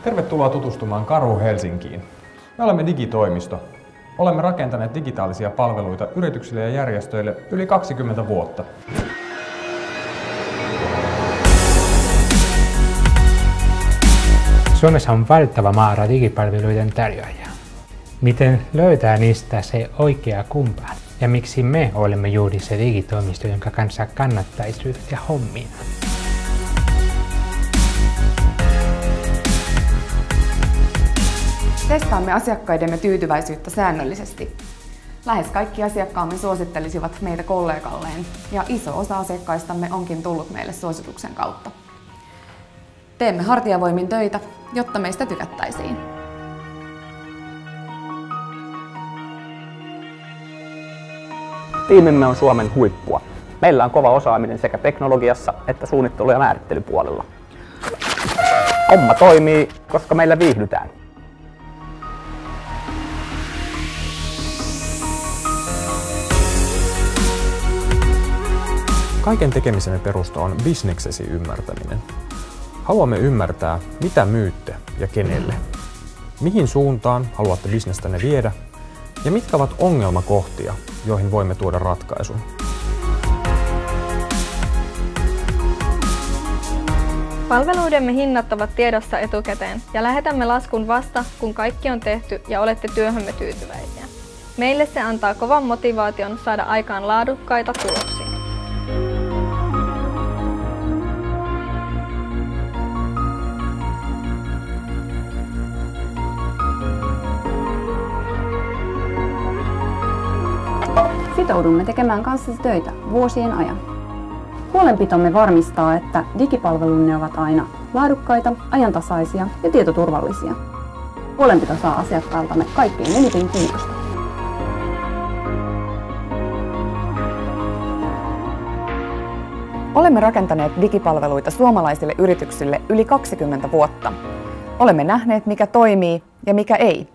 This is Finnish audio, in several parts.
Tervetuloa tutustumaan Karu Helsinkiin. Me olemme digitoimisto. Olemme rakentaneet digitaalisia palveluita yrityksille ja järjestöille yli 20 vuotta. Suomessa on valtava määrä digipalveluiden tarjoajia. Miten löytää niistä se oikea kumppani? Ja miksi me olemme juuri se digitoimisto, jonka kanssa kannattaisi ryhtyä hommia? Testaamme asiakkaidemme tyytyväisyyttä säännöllisesti. Lähes kaikki asiakkaamme suosittelisivat meitä kollegalleen, ja iso osa asiakkaistamme onkin tullut meille suosituksen kautta. Teemme hartiavoimin töitä, jotta meistä tykättäisiin. Tiimimme on Suomen huippua. Meillä on kova osaaminen sekä teknologiassa että suunnittelu- ja määrittelypuolella. Homma toimii, koska meillä viihdytään. Kaiken tekemisemme perusta on bisneksesi ymmärtäminen. Haluamme ymmärtää, mitä myytte ja kenelle. Mihin suuntaan haluatte bisnestänne viedä ja mitkä ovat ongelmakohtia, joihin voimme tuoda ratkaisun. Palveluidemme hinnat ovat tiedossa etukäteen ja lähetämme laskun vasta, kun kaikki on tehty ja olette työhömme tyytyväisiä. Meille se antaa kovan motivaation saada aikaan laadukkaita tuloksia. Sitoudumme tekemään kanssasi töitä vuosien ajan. Huolenpitomme varmistaa, että digipalvelumme ovat aina laadukkaita, ajantasaisia ja tietoturvallisia. Huolenpito saa asiakkailtamme kaikkein eniten kiitosta. Olemme rakentaneet digipalveluita suomalaisille yrityksille yli 20 vuotta. Olemme nähneet, mikä toimii ja mikä ei.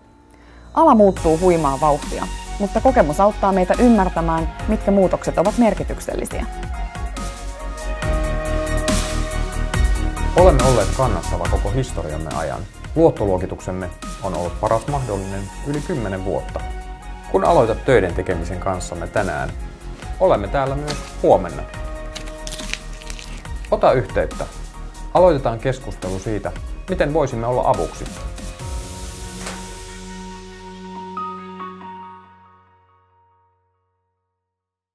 Ala muuttuu huimaa vauhtia, mutta kokemus auttaa meitä ymmärtämään, mitkä muutokset ovat merkityksellisiä. Olemme olleet kannattava koko historiamme ajan. Luottoluokituksemme on ollut paras mahdollinen yli 10 vuotta. Kun aloitat töiden tekemisen kanssamme tänään, olemme täällä myös huomenna. Ota yhteyttä. Aloitetaan keskustelu siitä, miten voisimme olla avuksi.